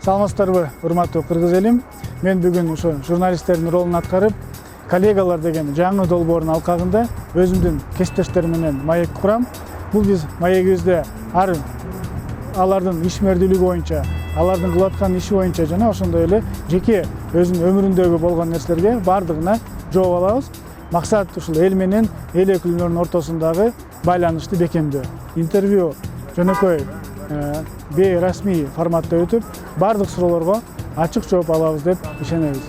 Саламатсыздарбы, урматтуу кыргыз элим. Мен бүгүн ошо журналисттердин ролун аткарып, коллегалар деген жаңы долбоордун алкагында өзүмдүн кесиптештерим менен маек курам. Бул биз маегибизде алардын ишмердүүлүгү боюнча, алардын кылып аткан иши боюнча жана ошондой эле жеке өзүнүн өмүрүндөгү болгон нерселерге баардыгына жооп алабыз. Максат ушул эл менен эл өкүлдөрүнүн ортосундагы байланышты бекемдөө. Интервью жөнөкөй бейрасмий форматта өтүп, бардык суроолорго ачык жооп алабыз деп ишенебиз.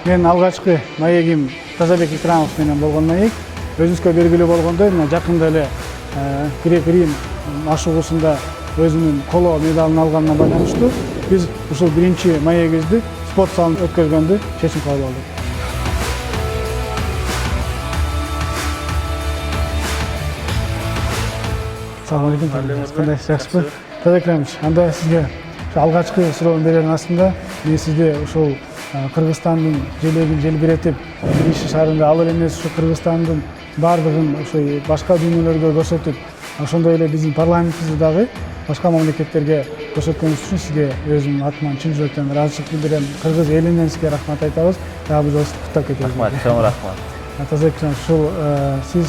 Мен алгачкы маегим Тазабек Икрамов менен болгон маек. Өзүңүзгө белгилүү болгондой, жакында эле Грек-Рим ашыгуусунда өзүнүн коло медалын алганына байланыштуу биз ушул биринчи маегибизди спорт залында өткөзгөндү чечим кабыл алдык. Салам алейкум. Кандай жакшысызбы? Тазабек Икрамович, анда сизге алгачкы суроомду берердин астында мен сизди ушул Кыргызстандын желегин желбиретип, бир иши шаарында ал эле эмес, ушу Кыргызстандын бардыгын ошо башка дүйнөлөргө көрсөтүп, ошондой эле биздин парламентибизди дагы башка мамлекеттерге көрсөткөнүбүз үчүн сизге өзүмдүн атыман чын жүрөктөн ыраазычылык билдирем. Кыргыз элинен сизге рахмат айтабыз. Дагы бир жолу куттуктап кетебиз. Рахмат, чоң рахмат. Тазабек Икрамович, ушул сиз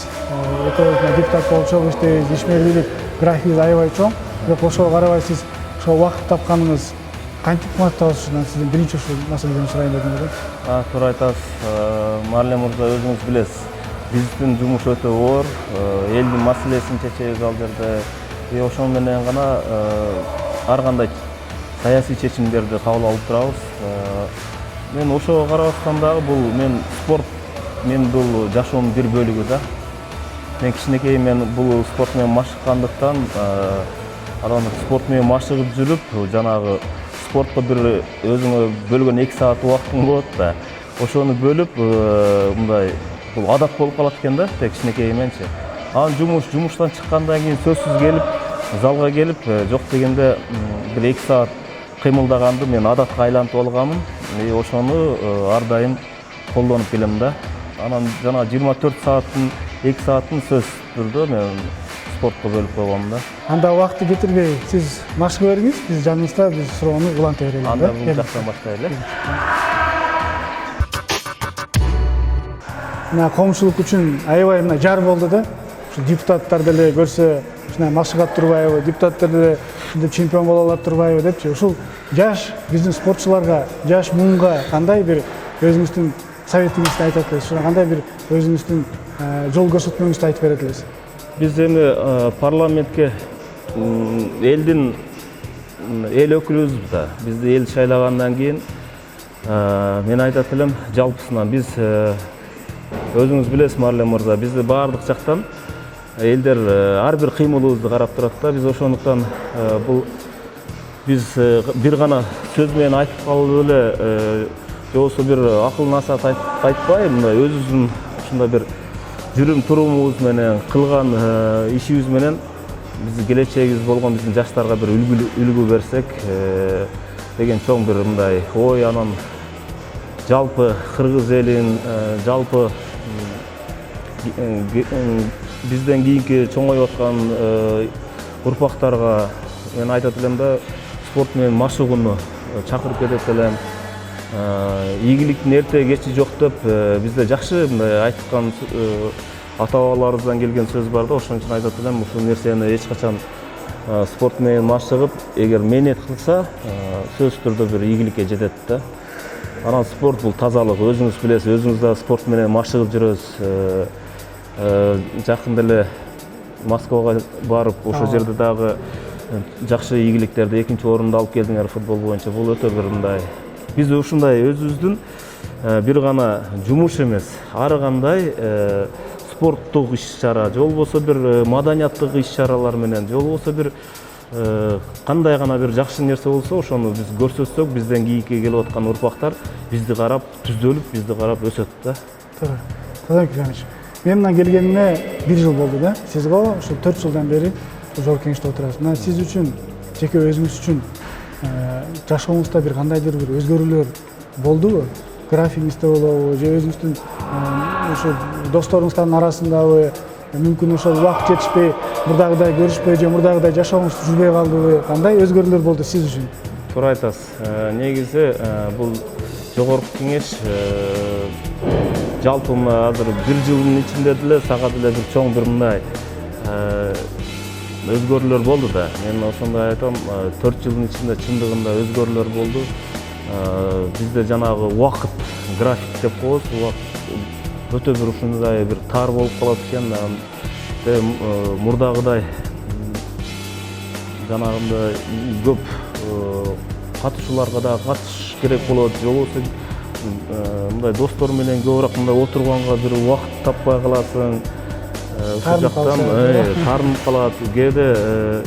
экөөбүз депутат болуп чогуу иштейбиз, ишмердүүлүк графигиңиз аябай чоң. Бирок ошого карабай сиз ошол убакыт тапканыңыз кантип кымбаттабыз ушундан сизден биринчи ушул маселеден сурайын дедим эле. Туура айтасыз. Марле мырза, өзүңүз билесиз. Биздин жумуш өтө оор, элдин маселесин чечебиз ал жерде. Ошол менен гана ар кандай саясий чечимдерди кабыл алып турабыз. Мен ошого карабастан дагы бул жашоомдун бир бөлүгү да. Мен кичинекей бул спорт менен машыккандыктан, спорт менен машыгып жүрүп, жанагы спортко бир өзүңө бөлгөн 2 саат убактың болот да. Ошону бөлүп, мындай бул адат болуп калат экен да, тек кичинекей менчи. Анан жумуштан чыккандан кийин сөзсүз келип, залга келип, жок дегенде бир 2 саат кыймылдаганды мен адатка айлантып алганмын. Ошону ар дайым колдонуп келем да. Анан жана 24 сааттын 2 саатын сөзсүз түрдө мен спортко бөлүп койгом да. Анда убакытты кетирбей, сиз машыга бериңиз, биз жаныбызда биз суроону уланта берели. Анда бул жактан баштайлы. Мына коомчулук үчүн аябай жар болду да. Ушу депутаттар деле көрсө, ушундай машыгап турбайбы, депутаттар деле чемпион боло алат турбайбы депчи. Ушул жаш биздин спортчуларга, жаш муунга кандай бир өзүңүздүн советиңизди айтат элесиз? Кандай бир өзүңүздүн жол көрсөтмөңүздү айтып берет элесиз? Биз эми парламентке элдин эл өкүлүбүз да. Бизди эл шайлагандан кийин мен айтат элем, жалпысынан биз өзүңүз билесиз, Марле мырза, бизди баардык жактан элдер ар бир кыймылыбызды карап турат да. Биз ошондуктан биз бир гана сөз менен айтып калып эле, же болбосо бир акыл насаат айтпай, мындай өзүбүздүн ушундай бир жүрүм турумубуз менен, кылган ишибиз менен биздин келечегибиз болгон биздин жаштарга бир үлгү берсек деген чоң бир мындай ой. Анан жалпы кыргыз элин, жалпы бизден кийинки чоңоюп аткан урпактарга мен айтат элем да, спорт менен машыгууну чакырып кетет элем. Ийгиликтин эрте кечи жок деп бизде жакшы айткан ата-бабаларыбыздан келген сөз бар да. Ошон үчүн айтат элем, ушул нерсени эч качан спорт менен машыгып, эгер мээнет кылса, сөзсүз түрдө бир ийгиликке жетет да. Анан спорт бул тазалык. Өзүңүз билесиз, өзүңүз да спорт менен машыгып жүрөсүз. Жакында эле Москвага барып, ошол жерде дагы жакшы ийгиликтерди 2-нчи орунду алып келдиңер футбол боюнча. Бул өтө бир мындай. Биз ушундай өзүбүздүн бир гана жумуш эмес, ар кандай спорттук иш-чара, же болбосо бир маданияттык иш-чаралар менен, же болбосо бир кандай гана бир жакшы нерсе болсо, ошону биз көрсөтсөк, бизден кийинки келип аткан урпактар бизди карап түздөлүп, бизди карап өсөт да. Туура. Тазабек Икрамович, мен мына келгениме 1 жыл болду да. Сиз го ушул 4 жылдан бери Жогорку Кеңеште отурасыз. Мына сиз үчүн, жеке өзүңүз үчүн жашооңузда бир кандайдыр бир өзгөрүүлөр болдубу? Графигиңизде болобу, же өзүңүздүн ошо досторуңуздардын арасындабы, мүмкүн ошол убакыт жетишпей, мурдагыдай көрүшпөй же мурдагыдай жашооңуз жүрбөй калдыбы? Кандай өзгөрүүлөр болду сиз үчүн? Туура айтасыз. Негизи бул Жогорку Кеңеш жалпы азыр бир жылдын ичинде деле сага деле бир чоң бир мындай өзгөрүүлөр болду да. Мен ошондой айтам, 4 жылдын ичинде чындыгында өзгөрүүлөр болду. Бизде жанагы убакыт график деп коебуз, убакыт өтө бир ушундай бир тар болуп калат экен. Мурдагыдай жанагындай көп катышууларга да катышыш керек болот, же болбосо мындай достор менен көбүрөөк мындай отурганга бир убакыт таппай каласың. Ушул жактан таарынып калат, кээде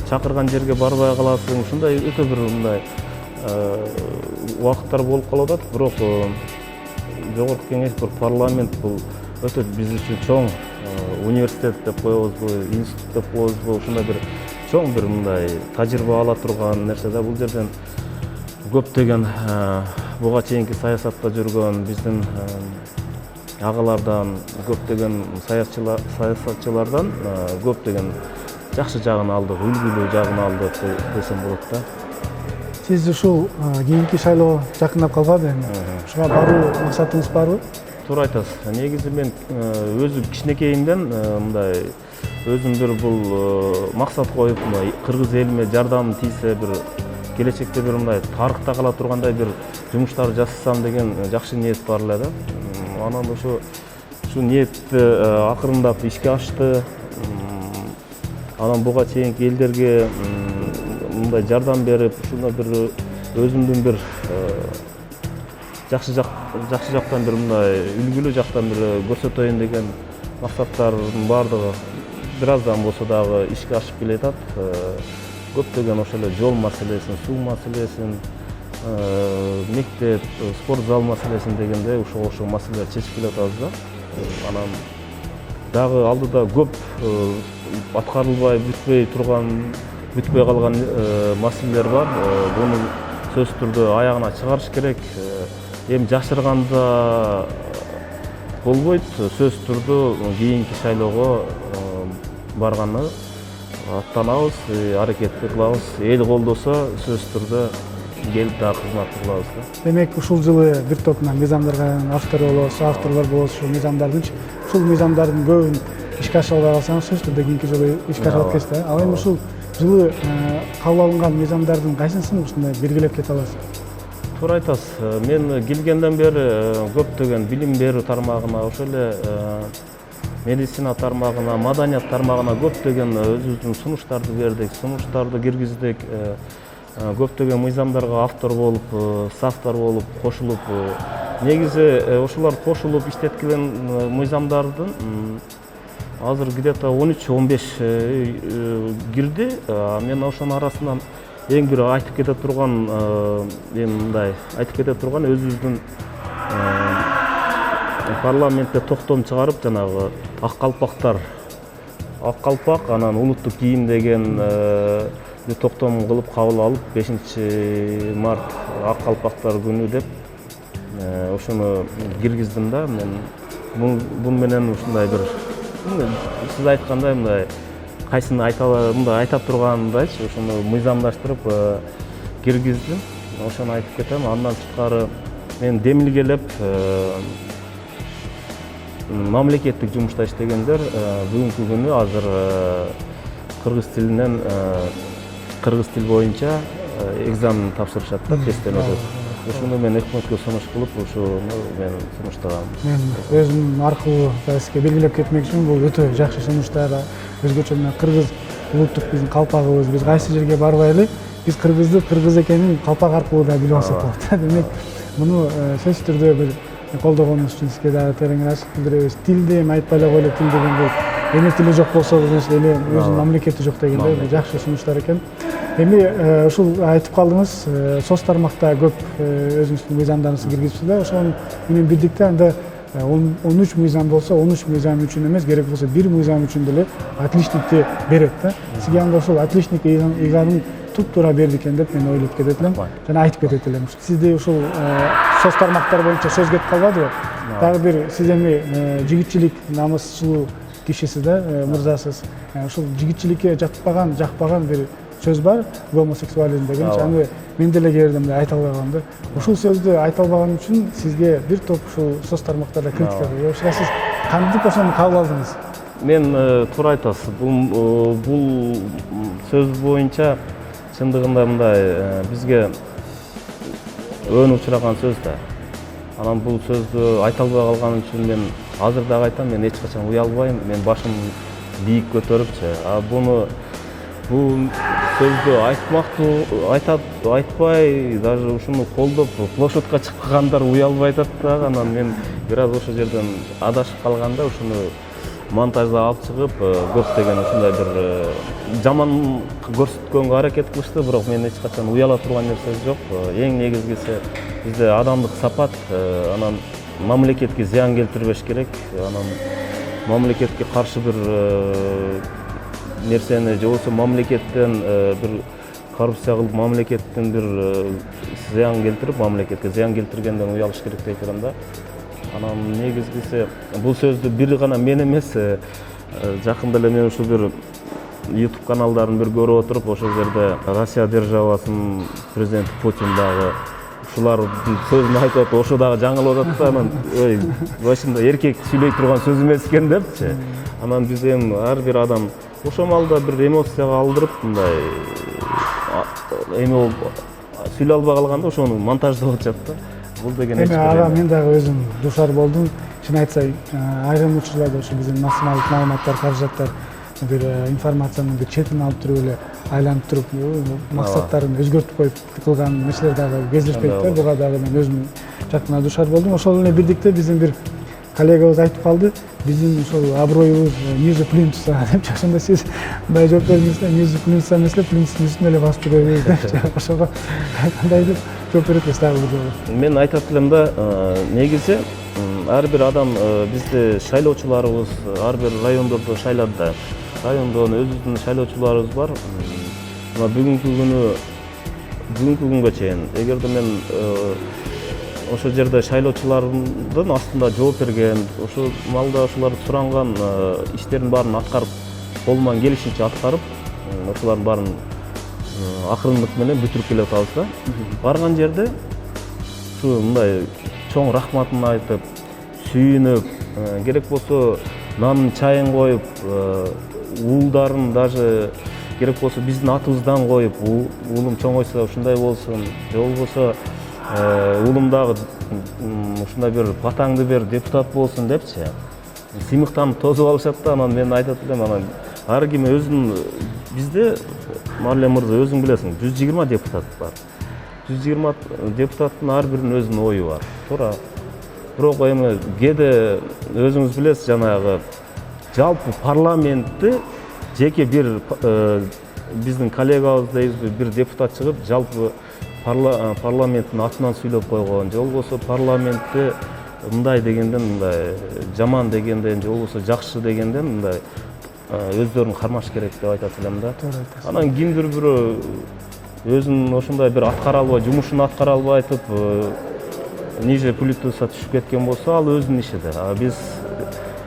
чакырган жерге барбай каласың. Ушундай өтө бир мындай убакыттар болуп калып атат. Бирок Жогорку Кеңеш бир парламент бул өтө биз үчүн чоң университет деп коебузбу, институт деп коебузбу, ушундай бир чоң бир мындай тажрыйба ала турган нерсе да. Бул жерден көптөгөн буга чейинки саясатта жүргөн биздин агалардан, көптөгөн саясатчылардан көптөгөн жакшы жагын алдык, үлгүлүү жагын алдык десем болот да. Сиз ушул кийинки шайлоо жакындап калбады эми? Ушуга баруу максатыңыз барбы? Туура айтасыз. Негизи мен өзүм кичинекейимден мындай өзүм бир бул максат коюп, кыргыз элиме жардамым тийсе, бир келечекте бир мындай тарыхта кала тургандай бир жумуштар жасасам деген жакшы ниет бар эле да. Анан ушу ниетти акырындап ишке ашты. Анан буга чейинки элдерге мындай жардам берип, ушуна бир өзүмдүн бир жакшы жактан бир мындай үлгүлүү жактан бир көрсөтөйүн деген максаттардын баардыгы бир аздан болсо дагы ишке ашып келе жатат. Көптөгөн ошол эле жол маселесин, суу маселесин, мектеп, спорт зал маселесин дегенде ошол маселелерди чечип келе жатабыз да. Анан дагы алдыда көп аткарылбай бүтпөй калган маселелер бар. Буну сөзсүз түрдө аягына чыгарыш керек. Эми жашырганда болбойт. Сөзсүз түрдө кийинки шайлоого барганы аттанабыз, аракетти кылабыз. Эл колдосо сөзсүз түрдө келип дагы кызмат кылабыз да. Демек ушул жылы бир топ мыйзамдарга авторлор болобуз, ушул мыйзамдардын көбүн ишке ашыра албай калсаңыз, сөзсүз түрдө кийинки жолу ишке ашырып кетесиз. Ал эми ушул жылы кабыл алынган мыйзамдардын кайсысын ушундай белгилеп кете аласыз? Туура айтасыз. Мен келгенден бери көптөгөн билим берүү тармагына, ошол эле медицина тармагына, маданият тармагына көптөгөн өзүбүздүн сунуштарды бердик, сунуштарды киргиздик. Көптөгөн мыйзамдарга автор болуп, соавтор болуп, кошулуп, негизи ошолор кошулуп иштетилген мыйзамдардын азыр где-то 13-15 кирди. Мен ошонун арасынан эң бир айтып кете турган, өзүбүздүн парламентте токтом чыгарып, жанагы ак калпак, анан улуттук кийим деген токтом кылып кабыл алып, 5 март ак калпактар күнү деп ошону киргиздим да. Мен бул менен ушундай бир сиз айткандай мындай кайсын айта тургандайчы, ошону мыйзамдаштырып киргиздим. Ошону айтып кетем. Андан сырткары мен демилгелеп мамлекеттик жумушта иштегендер бүгүнкү күнү азыр кыргыз тил боюнча экзамен тапшырышат да, тесттен өтөт. Ушуну мен өкмөткө сунуш кылып, ушуну мен сунуштагам. Мен өзүм аркылуу сизге белгилеп кетмекчимин, бул өтө жакшы сунуштар. Өзгөчө мына кыргыз улуттук биздин калпагыбыз, биз кайсы жерге барбайлы, биз кыргыз экенин калпак аркылуу да билип алсак болот. Демек, муну сөзсүз түрдө бир колдогонуңуз үчүн сизге дагы терең ыраазычылык билдиребиз. Тилди айтпай эле коелу, тил деген бул эне тили жок болсо, значит, эне өзүнүн мамлекети жок дегенде бул жакшы сунуштар экен. Эми ушул айтып калдыңыз, соц тармакта көп өзүңүздүн мыйзамдарыңызды киргизипсиз да. Ошол менен бирдикте анда 13 мыйзам болсо 13 мыйзам үчүн эмес, керек болсо бир мыйзам үчүн деле отличникти берет да. Сизге анда ошол отличник ыйгарым туп-туура берди экен деп мен ойлоп кетет элем жана айтып кетет элем. Сизде ушул соц тармактар боюнча сөз кетип калбадыбы? Дагы бир сиз эми жигитчилик намысчылуу кишисиз да, мырзасыз. Ушул жигитчиликке жакпаган бир сөз бар, гомосексуализм деген. Аны мен деле кээ айта албагам да. Ушул сөздү айта албаган үчүн сизге бир топ ушул соц тармактарда критика берип, сиз кантип ошону кабыл алдыңыз? Мен туура айтасыз. Бул сөз боюнча чындыгында мындай бизге өн учураган сөз да. Анан бул сөздү айта албай калган үчүн мен азыр дагы айтам, мен эч качан уялбайм, мен башым бийик көтөрүпчү. Бул сөздү айтпай, даже ушуну колдоп площадка чыккандар уялбай атат дагы. Анан мен бир аз ошол жерден адашып калганда ушуну монтажда алып чыгып, көптөгөн ушундай бир жаман көрсөткөнгө аракет кылышты, бирок мен эч качан уяла турган нерсе жок. Эң негизгиси бизде адамдык сапат, анан мамлекетке зыян келтирбеш керек, анан мамлекетке каршы бир нерсени же болбосо мамлекеттен бир коррупция кылып, мамлекеттен бир зыян келтирип, мамлекетке зыян келтиргенден уялыш керек дейт элем да. Анан негизгиси бул сөздү бир гана мен эмес, жакында эле мен ушул бир YouTube каналдарын бир көрүп отуруп, ошол жерде Россия державасынын президенти Путин дагы ушулардын сөзүн айтып атып, ошо дагы жаңылып атат да. Анан башында эркек сүйлөй турган сөз эмес экен депчи. Анан биз эми ар бир адам ошол маалда бир эмоцияга алдырып, мындай эми сүйлөй албай калганда ошону монтаждап атышат да. Бул деген эч бир мен дагы өзүм душар болдум. Чын айтса, айрым учурларда ошо биздин максималдык маалыматтар, каражаттар бир информациянын бир четин алып туруп эле айланып туруп, максаттарын өзгөртүп коюп кылган нерселер дагы кездешпейт да. Буга дагы мен өзүм жакында душар болдум. Ошол менен бирдикте биздин бир коллегабыз айтып калды, биздин ошол аброюбуз ниже плинтуса деп. Ошондо сиз мындай жооп бердиңиз да, ниже плинтуса эмес эле, плинтустун үстүнө эле басып жүрөбүз деп. Ошого кандай деп жооп берет элес дагы бир жолу. Мен айтат элем да, негизи ар бир адам, бизде шайлоочуларыбыз ар бир райондордо шайлады да. Райондон өзүбүздүн шайлоочуларыбыз бар. Мына бүгүнкү күнгө чейин эгерде мен ошол жерде шайлоочулардын астында жооп берген, ошол маалда ошолор суранган иштердин баарын аткарып, колунан келишинче аткарып, ошолордун баарын акырындык менен бүтүрүп келе атабыз да. Барган жерде ушу мындай чоң рахматын айтып, сүйүнүп, керек болсо нанын чайын коюп, уулдарын даже керек болсо биздин атыбыздан коюп, уулум чоңойсо ушундай болсун, же болбосо уулум дагы ушундай бир батаңды бер, депутат болсун депчи, сыймыктанып тосуп алышат да. Анан мен айтат элем, анан ар ким өзүнүн, бизде Марлен мырза өзүң билесиң, 120 депутат бар. 120 депутаттын ар биринин өзүнүн ою бар, туура. Бирок эми кээде өзүңүз билесиз, жанагы жалпы парламентти жеке бир биздин коллегабыз дейбизби, бир депутат чыгып, жалпы парламенттин атынан сүйлөп койгон, же болбосо парламентти мындай дегенден, мындай жаман дегенден, же болбосо жакшы дегенден мындай өздөрүн кармаш керек деп айтат элем да. Анан кимдир бирөө өзүнүн ошондой бир аткара албай, жумушун аткара албай айтып, ниже плинтуса түшүп кеткен болсо, ал өзүнүн иши да. Биз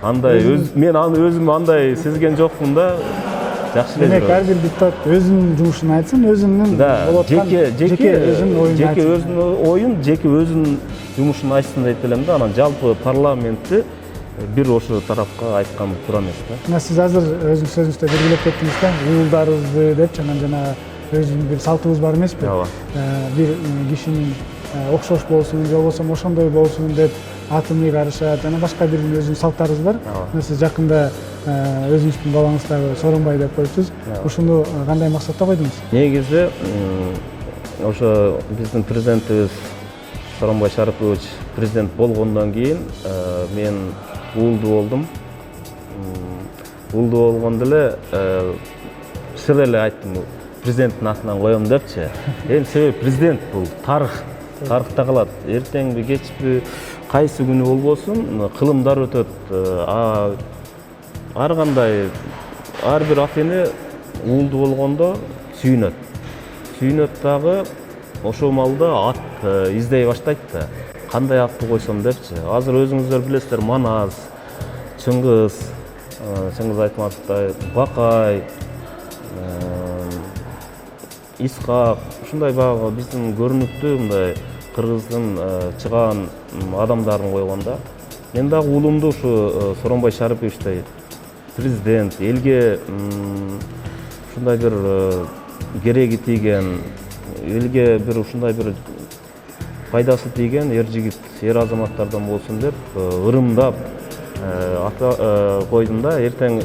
андай мен аны өзүм андай сезген жокмун да. Жакшы эле. Демек ар бир депутат өзүнүн жумушун айтсын, өзүнүн болуп аткан жеке өзүнүн оюн, жеке өзүнүн жумушун айтсын дейт элем да. Анан жалпы парламентти бир ошо тарапка айткан туура эмес да. Мына сиз азыр өзүңүз сөзүңүздө белгилеп кеттиңиз да, уулдарыбызды деп, анан жана өзүнүн бир салтыбыз бар эмеспи? Бир кишинин окшош болсун, же болбосо ошондой болсун деп атын ыйгарышат, жана башка бир өзүнүн салттарыбыз бар. Сиз жакында өзүңүздүн балаңыз дагы Сооронбай деп коюпсуз. Ушуну кандай максатта койдуңуз? Негизи ошо биздин президентибиз Сооронбай Шарипович президент болгондон кийин мен уулду болдум. Уулду болгондо эле шыр эле айттым, президенттин атынан коем депчи. Эми себеби президент бул тарых. Тарыхта калат. Эртеңби, кечпи кайсы күнү болбосун кылымдар өтөт. Ар кандай ар бир ата эне уулду болгондо сүйүнөт дагы ошол маалда ат издей баштайт да. Кандай атты койсом депчи. Азыр өзүңүздөр билесиздер, Манас, Чыңгыз Айтматовтай, Бакай, Исхак, ушундай баягы биздин көрүнүктүү мындай кыргыздын чыгаан адамдарын койгондо, мен дагы уулумду ушу Сооронбай Шариповичтей президент, элге ушундай бир кереги тийген, элге бир ушундай бир пайдасы тийген эр азаматтардан болсун деп ырымдап койдум да. Эртең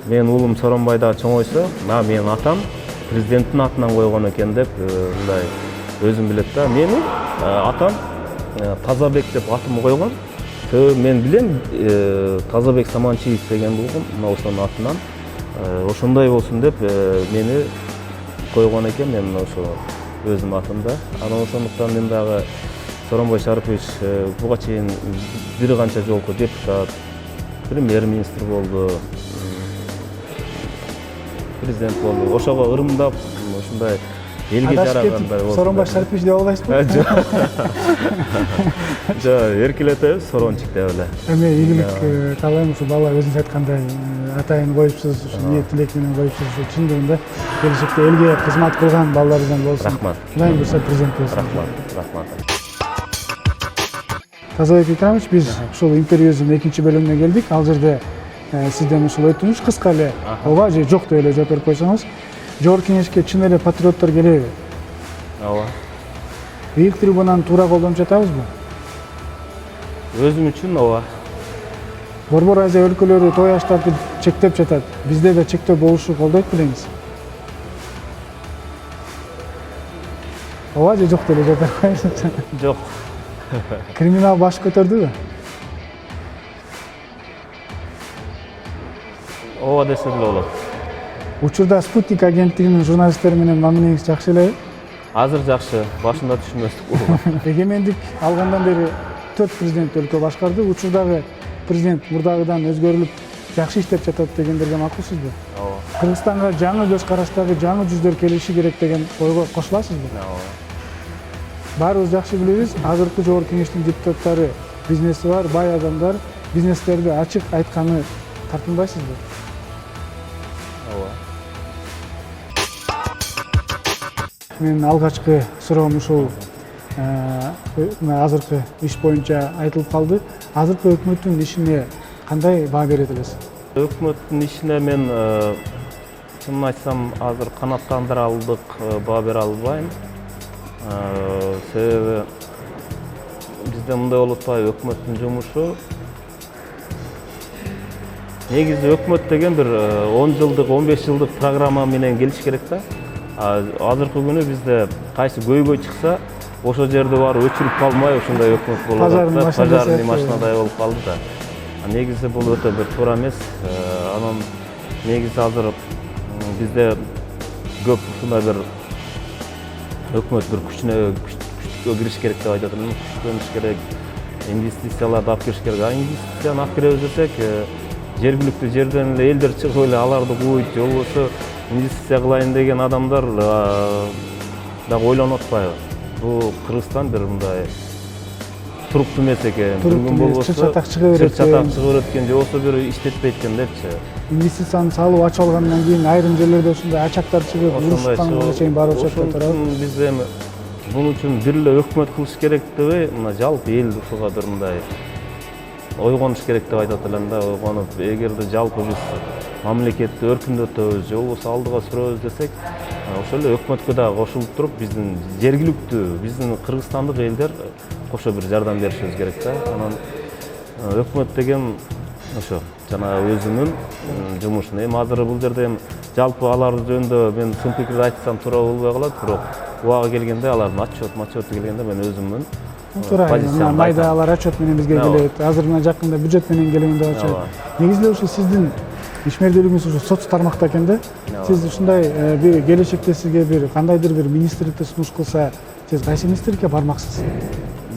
менин уулум Сооронбай да чоңойсо, менин атам президенттин атынан койгон экен деп мындай өзүм билет да. Менин атам Тазабек деп атым койгон. Мен билем Тазабек Саманчиев деген болгон, мына ошонун атынан ошондой болсун деп мени койгон экен. Мен ошо өзүм атымда. Анан ошондуктан мен дагы Сооронбай Шарипович буга чейин бир канча жолку депутат, премьер-министр болду, президент болду. Ошого ырымдап ушундай элге жарагандай болсун. Сооронбай Шарипович деп албайсызбы? Жок, эркелетебиз, Соорончик деп эле. Эми ийгилик каалайм, ушу бала өзүңүз айткандай атайын коюпсуз, ушу ниет тилек менен коюпсуз. Чындыгында келечекте элге кызмат кылган балдарыңыздан болсун. Рахмат. Кудайым буйрса президент болсун. Рахмат. Тазабек Икрамович, биз ушул интервьюбуздун экинчи бөлүмүнө келдик. Ал жерде сизден ушул өтүнүч кыска эле ооба же жок деп эле жооп берип койсоңуз. Жогорку Кеңешке чын эле патриоттор келеби? Ооба. Бийик трибунаны туура колдонуп жатабызбы? Өзүм үчүн ооба. Борбор Азия өлкөлөрү той аштарды чектеп жатат. Бизде да чектөө болушу колдойт белеңиз? Ооба же жок деп эле жооп берип коюңуз. Жок. Криминал баш көтөрдүбү? Ооба десе деле болот. Учурда Спутник агенттигинин журналисттери менен мамилеңиз жакшы элеби? Азыр жакшы, башында түшүнбөстүк болгон. Эгемендик алгандан бери 4 президент өлкө башкарды. Учурдагы президент мурдагыдан өзгөрүлүп, жакшы иштеп жатат дегендерге макулсузбу? Ооба. Кыргызстанга жаңы көз караштагы жаңы жүздөр келиши керек деген ойго кошуласызбы? Ооба. Баарыбыз жакшы билебиз, азыркы Жогорку Кеңештин депутаттары бизнеси бар, бай адамдар, бизнестерди ачык айтканы тартынбайсызбы? Ооба. Менин алгачкы суроом ушул азыркы иш боюнча айтылып калды. Азыркы өкмөттүн ишине кандай баа берет элесиз? Өкмөттүн ишине мен чынын айтсам азыр канааттандыралдык баа бере албайм. Себеби бизде мындай болуп атпайбы, өкмөттүн жумушу негизи өкмөт деген бир 10 жылдык, 15 жылдык программа менен келиш керек да. Азыркы күнү бизде кайсы көйгөй чыкса, ошол жерде барып өчүрүп калмай ошондой өкмөт болуп атат да, пожарный машинадай болуп калды да. Негизи бул өтө бир туура эмес. Анан негизи азыр бизде көп ушундай бир өкмөт бир күчкө кириш керек деп айтат элем. Күчтөнүш керек, инвестицияларды алып кириш керек. Инвестицияны алып киребиз десек, жергиликтүү жерден эле элдер чыгып эле аларды кууйт, же болбосо инвестиция кылайын деген адамдар дагы ойлонуп атпайбы? Бул Кыргызстан бир мындай туруктуу эмес экен. Бүгүн болбосо чыр-чатак чыга берет экен, же болбосо бир иштетпейт экен депчи. Инвестицияны салып ачып алгандан кийин айрым жерлерде ушундай ачактар чыгып, урушканга чейин барып чыккан турат. Биз эми бунун үчүн бир эле өкмөт кылыш керек дебей, мына жалпы эл ушуга бир мындай ойгонуш керек деп айтат элем да. Ойгонуп, эгерде жалпы биз мамлекетти өркүндөтөбүз, же болбосо алдыга сүрөбүз десек, ошол эле өкмөткө дагы кошулуп туруп, биздин жергиликтүү, биздин кыргызстандык элдер кошо бир жардам беришибиз керек да. Анан өкмөт деген ошо жана өзүнүн жумушун. Эми азыр бул жерде жалпы алар жөнүндө мен чын пикирди айтсам туура болбой калат, бирок убагы келгенде алардын отчеты келгенде мен өзүмдүн туура майда алар отчет менен бизге келет. Азыр мына жакында бюджет менен келген деп атышат. Негизи эле ушул сиздин ишмердүүлүгүңүз ушу соц тармакта экен да. Сиз ушундай бир келечекте сизге бир кандайдыр бир министрликте сунуш кылса, сиз кайсы министрликке бармаксыз?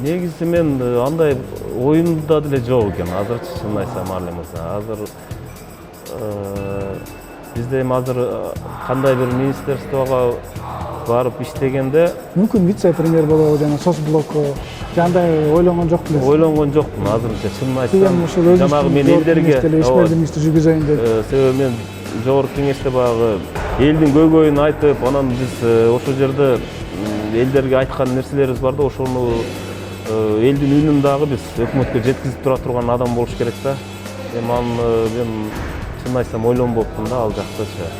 Негизи мен андай оюнда деле жок экен азырчы, чынын айтсам Арлем мырза. Азыр бизде эми азыр кандай бир министерствого барып иштегенде мүмкүн вице-премьер болобу жана соцблоку жандай ойлонгон жок белесиз. ойлонгон жокмун азырынча, чынын Деген ушул айтсам. Жанагы мен элдерге иш бердимишти жүргүзөйүн деп. Себеби мен жогорку кеңеште баягы элдин көйгөйүн айтып, анан биз ошол жерде элдерге айткан нерселерибиз бар да, ошону элдин үнүн дагы биз өкмөткө жеткизип тура турган адам болуш керек да. Эми аны мен чынын айтсам ойлонбоптун да ал жактачы.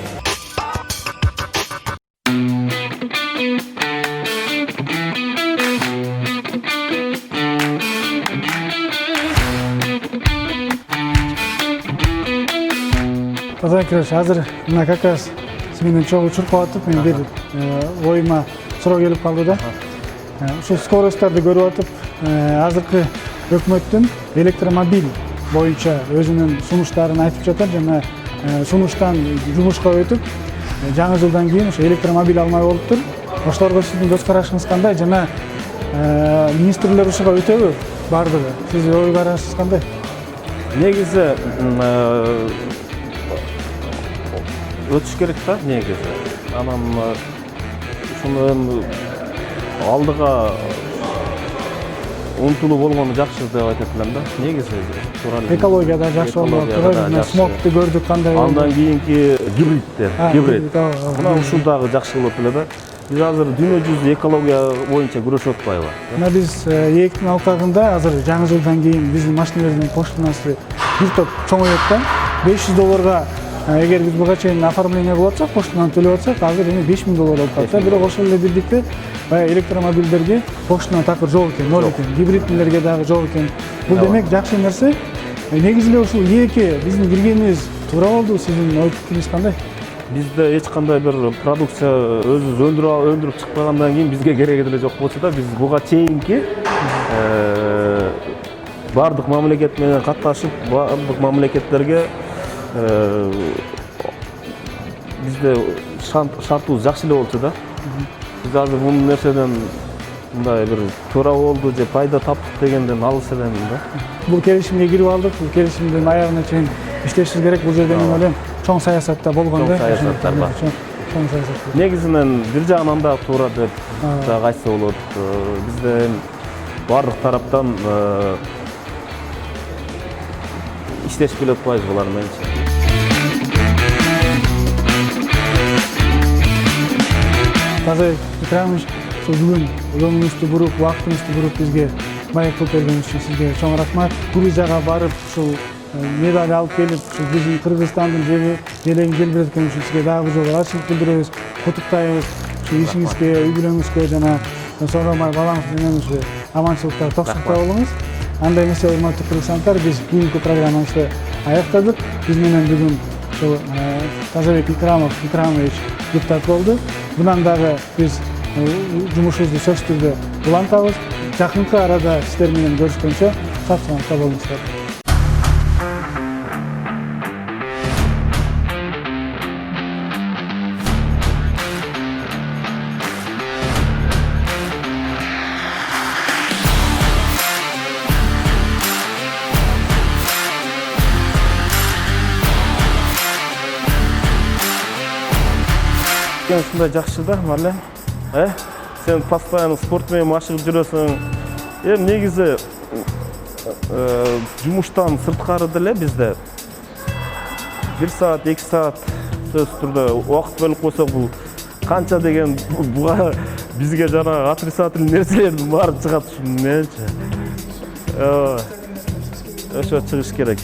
Таза Кираш, азыр мына как раз сиз менен чогуу чуркап атып, мен бир оюма суроо келип калды да. Ушул скоростторду көрүп атып, азыркы өкмөттүн электромобиль боюнча өзүнүн сунуштарын айтып жатат жана сунуштан жумушка өтүп, жаңы жылдан кийин ошо электромобиль алмай болуптур. Ошолорго сиздин көз карашыңыз кандай жана министрлер ушуга өтөбү бардыгы? Сиздин ой карашыңыз кандай? Негизи өтүш керек да, негизи. Анан ушуну алдыга умтулуу болгону жакшы деп айтат элем да. Негизи туура эле. Экология да жакшы болуп атат. Смогту көрдүк кандай болду. Андан кийинки гибрид. Мына ушул дагы жакшы болуп эле да. Биз азыр дүйнө жүзү экология боюнча күрөшүп атпайбы? Мына биз ээктин алкагында азыр жаңы жылдан кийин биздин машиналардын поштанасы бир топ чоңойот да. $500 эгер биз буга чейин оформление кылып атсак, поштадан төлөп атсак, азыр эми $5000 болуп калат. Бирок ошол эле бирдикте баягы электромобилдерге поштадан такыр жок экен, ноль экен. Гибридтилерге дагы жок экен. Бул демек жакшы нерсе. Негизи эле ушул ээкке биздин киргенибиз туура болду. Сиздин ой пикириңиз кандай? Бизде эч кандай бир продукция өзүбүз өндүрүп чыкпагандан кийин бизге кереги деле жок болчу да, биз буга чейинки бардык мамлекет менен катташып, бардык мамлекеттерге бизде шартыбыз жакшы эле болчу да. Биз азыр бул нерседен мындай бир туура болду же пайда таптык дегенден алыс элемин да. Бул келишимге кирип алдык. Бул келишимдин аягына чейин иштешибиз керек. Бул жерде мен ойлойм чоң саясатта болгон да. Чоң саясаттар бар. Чоң саясат. Негизинен бир жагынан да туура деп дагы айтса болот. Бизде бардык тараптан иштешип келе атпайбыз булар менчи. Таза Икрамович, бүгүн жолуңузду буруп, убактыңызды буруп бизге маек кылып берген үчүн сизге чоң рахмат. Грузияга барып, ушул медаль алып келип, ушул биздин Кыргызстандын желегин желбиреткөн үчүн сизге дагы бир жолу ырайчылык билдиребиз, куттуктайбыз. Ушул ишиңизге, үй бүлөңүзгө жана соромай балаңыз менен ушу аманчылыкта, токчулукта болуңуз. Андай эмесе, урматтуу кыргызстандар, биз бүгүнкү программабызды аяктадык. Биз менен бүгүн ушул Тазабек Икрамович депутат болду. Bundan dagы biz жумушубузду сөзсүз түрдө улантабыз. Жакынкы арада сиздер менен көрүшкөнчө сак саламатта болуңуздар. Ушундай жакшы да, Марлем. Сен постоянно спорт менен машыгып жүрөсүң. Эми негизи жумуштан сырткары деле бизде 1 саат, 2 саат сөзсүз түрдө убакыт бөлүп койсок, бул канча деген буга бизге жана отрицательный нерселердин баары чыгат ушунун менчи. Ошо чыгыш керек.